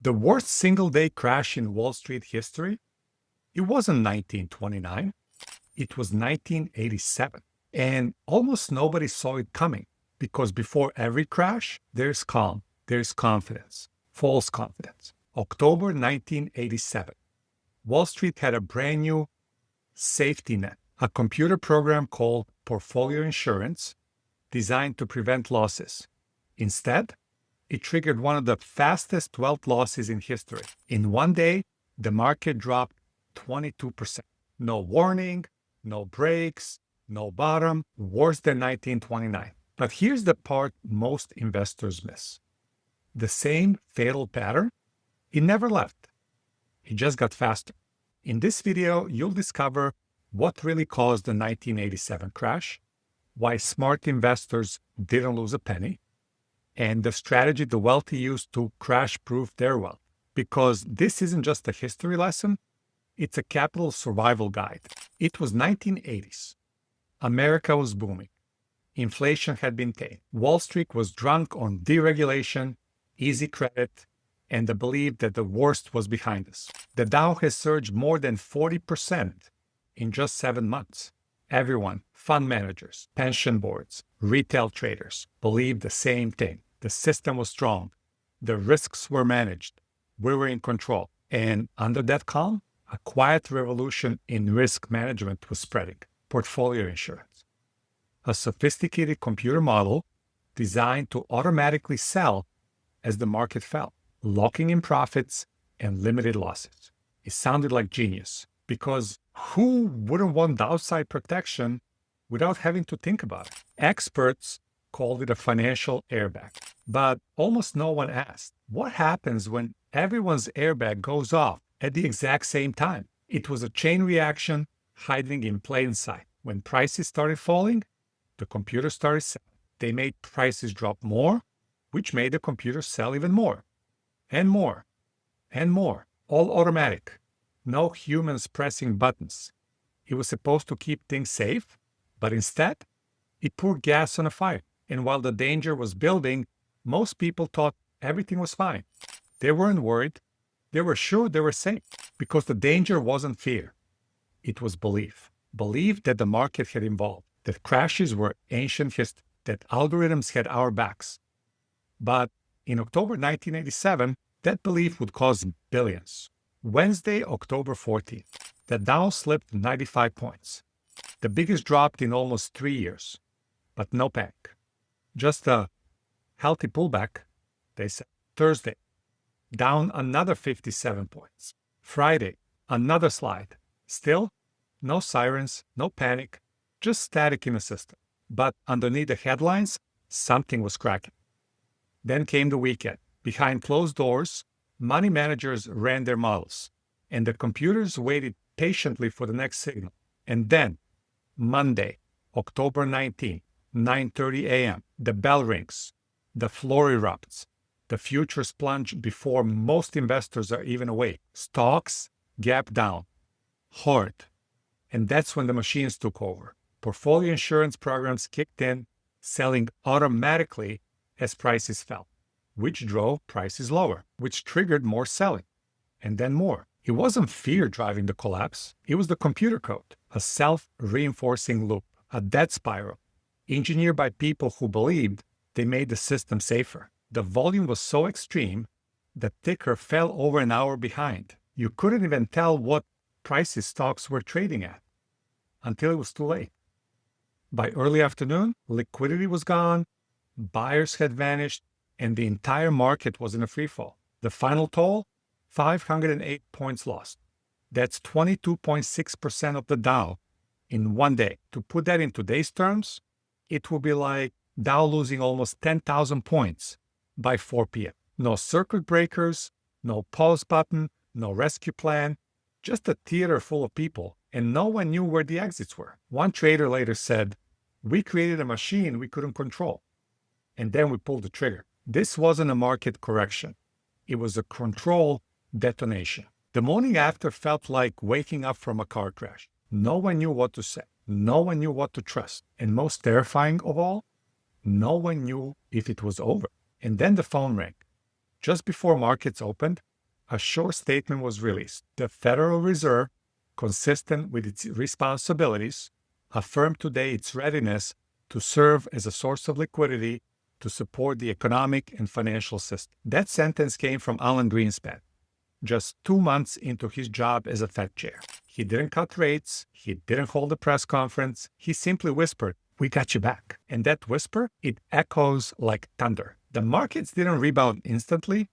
The worst single-day crash in Wall Street history? It wasn't 1929. It was 1987. And almost nobody saw it coming because before every crash, there's calm, there's confidence, false confidence. October 1987. Wall Street had a brand new safety net, a computer program called portfolio insurance designed to prevent losses. Instead, it triggered one of the fastest wealth losses in history. In one day, the market dropped 22%. No warning, no breaks, no bottom, worse than 1929. But here's the part most investors miss. The same fatal pattern, it never left. It just got faster. In this video, you'll discover what really caused the 1987 crash, why smart investors didn't lose a penny, and the strategy the wealthy used to crash-proof their wealth. Because this isn't just a history lesson, it's a capital survival guide. It was 1980s. America was booming. Inflation had been tamed. Wall Street was drunk on deregulation, easy credit, and the belief that the worst was behind us. The Dow has surged more than 40% in just 7 months. Everyone, fund managers, pension boards, retail traders, believed the same thing. The system was strong. The risks were managed. We were in control. And under that calm, a quiet revolution in risk management was spreading. Portfolio insurance. A sophisticated computer model designed to automatically sell as the market fell, locking in profits and limited losses. It sounded like genius because who wouldn't want downside protection without having to think about it? Experts called it a financial airbag, but almost no one asked, what happens when everyone's airbag goes off at the exact same time? It was a chain reaction hiding in plain sight. When prices started falling, the computer started selling. They made prices drop more, which made the computer sell even more, and more, and more, all automatic. No humans pressing buttons. It was supposed to keep things safe, but instead, it poured gas on a fire. And while the danger was building, most people thought everything was fine. They weren't worried. They were sure they were safe because the danger wasn't fear. It was belief. Belief that the market had evolved, that crashes were ancient history, that algorithms had our backs. But in October 1987, that belief would cost billions. Wednesday, October 14th, the Dow slipped 95 points, the biggest drop in almost 3 years. But no panic. Just a healthy pullback, they said. Thursday, down another 57 points. Friday, another slide. Still, no sirens, no panic, just static in the system. But underneath the headlines, something was cracking. Then came the weekend. Behind closed doors, money managers ran their models, and the computers waited patiently for the next signal. And then, Monday, October 19th, 9:30 a.m., the bell rings, the floor erupts, the futures plunge before most investors are even awake. Stocks gap down, hard. And that's when the machines took over. Portfolio insurance programs kicked in, selling automatically as prices fell, which drove prices lower, which triggered more selling, and then more. It wasn't fear driving the collapse. It was the computer code, a self-reinforcing loop, a death spiral, engineered by people who believed they made the system safer. The volume was so extreme, the ticker fell over an hour behind. You couldn't even tell what prices stocks were trading at until it was too late. By early afternoon, liquidity was gone, buyers had vanished, and the entire market was in a freefall. The final toll? 508 points lost. That's 22.6% of the Dow in one day. To put that in today's terms, it would be like Dow losing almost 10,000 points by 4 p.m. No circuit breakers, no pause button, no rescue plan, just a theater full of people, and no one knew where the exits were. One trader later said, "We created a machine we couldn't control, and then we pulled the trigger." This wasn't a market correction. It was a control detonation. The morning after felt like waking up from a car crash. No one knew what to say. No one knew what to trust. And most terrifying of all, no one knew if it was over. And then the phone rang. Just before markets opened, a short statement was released. The Federal Reserve, consistent with its responsibilities, affirmed today its readiness to serve as a source of liquidity to support the economic and financial system. That sentence came from Alan Greenspan, just 2 months into his job as a Fed chair. He didn't cut rates. He didn't hold a press conference. He simply whispered, "We got you back." And that whisper, it echoes like thunder. The markets didn't rebound instantly,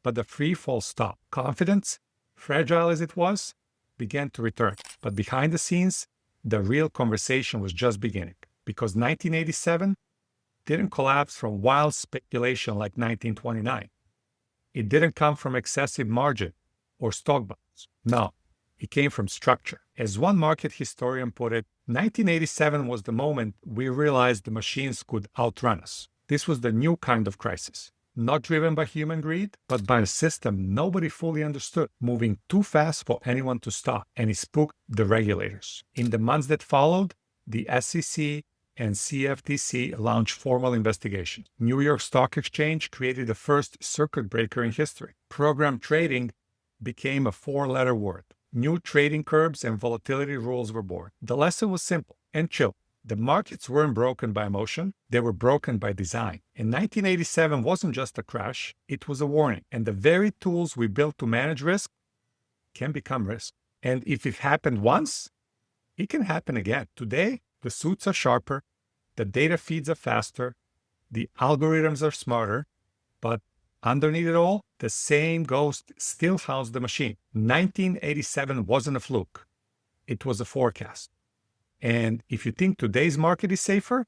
but the free fall stopped. Confidence, fragile as it was, began to return. But behind the scenes, the real conversation was just beginning, because 1987 didn't collapse from wild speculation like 1929. It didn't come from excessive margin or stock buys. No, it came from structure. As one market historian put it, 1987 was the moment we realized the machines could outrun us. This was the new kind of crisis, not driven by human greed, but by a system nobody fully understood, moving too fast for anyone to stop, and it spooked the regulators. In the months that followed, the SEC and CFTC launched formal investigations. New York Stock Exchange created the first circuit breaker in history. Program trading became a 4-letter word. New trading curbs and volatility rules were born. The lesson was simple and chill. The markets weren't broken by emotion, they were broken by design. And 1987 wasn't just a crash, it was a warning. And the very tools we built to manage risk can become risk. And if it happened once, it can happen again. Today, the suits are sharper, the data feeds are faster, the algorithms are smarter, but underneath it all, the same ghost still housed the machine. 1987 wasn't a fluke. It was a forecast. And if you think today's market is safer,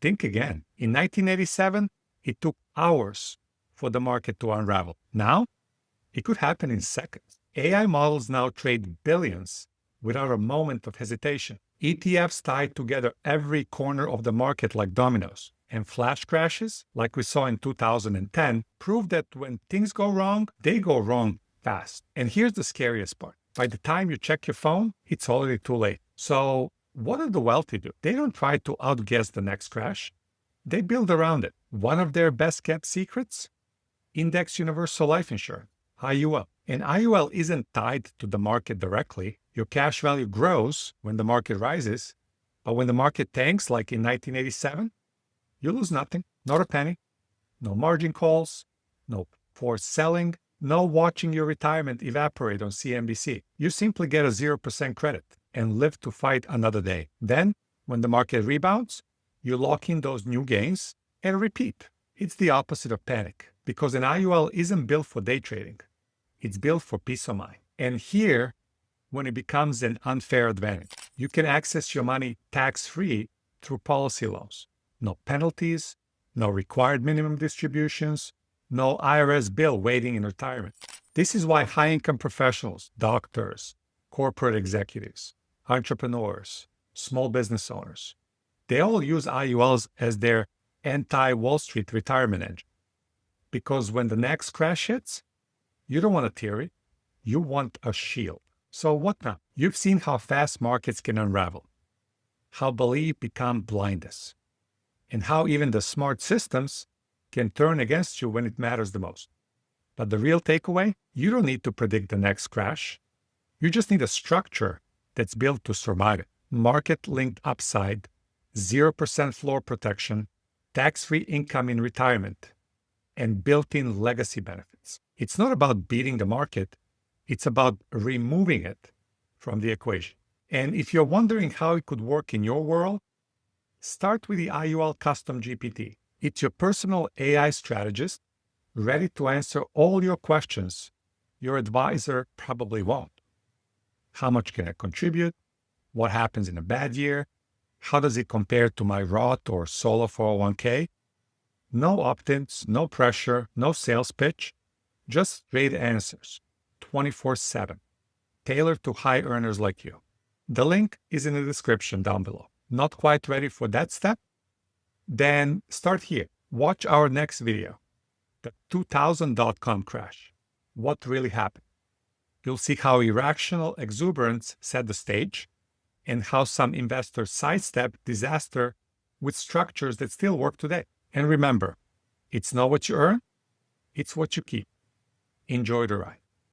think again. In 1987, it took hours for the market to unravel. Now, it could happen in seconds. AI models now trade billions without a moment of hesitation. ETFs tied together every corner of the market like dominoes. And flash crashes, like we saw in 2010, prove that when things go wrong, they go wrong fast. And here's the scariest part. By the time you check your phone, it's already too late. So what do the wealthy do? They don't try to outguess the next crash. They build around it. One of their best-kept secrets? Index Universal Life Insurance, IUL. And IUL isn't tied to the market directly. Your cash value grows when the market rises, but when the market tanks, like in 1987, you lose nothing, not a penny, no margin calls, no forced selling, no watching your retirement evaporate on CNBC. You simply get a 0% credit and live to fight another day. Then, when the market rebounds, you lock in those new gains and repeat. It's the opposite of panic, because an IUL isn't built for day trading. It's built for peace of mind. And here, when it becomes an unfair advantage, you can access your money tax-free through policy loans. No penalties, no required minimum distributions, no IRS bill waiting in retirement. This is why high-income professionals, doctors, corporate executives, entrepreneurs, small business owners, they all use IULs as their anti-Wall Street retirement engine. Because when the next crash hits, you don't want a theory, you want a shield. So what now? You've seen how fast markets can unravel, how belief becomes blindness, and how even the smart systems can turn against you when it matters the most. But the real takeaway, you don't need to predict the next crash. You just need a structure that's built to survive it. Market-linked upside, 0% floor protection, tax-free income in retirement, and built-in legacy benefits. It's not about beating the market. It's about removing it from the equation. And if you're wondering how it could work in your world, start with the IUL Custom GPT. It's your personal AI strategist ready to answer all your questions your advisor probably won't. How much can I contribute? What happens in a bad year? How does it compare to my Roth or solo 401k? No opt-ins, no pressure, no sales pitch, just straight answers, 24/7, tailored to high earners like you. The link is in the description down below. Not quite ready for that step? Then start here. Watch our next video, the 2000.com crash. What really happened? You'll see how irrational exuberance set the stage and how some investors sidestep disaster with structures that still work today. And remember, it's not what you earn, it's what you keep. Enjoy the ride.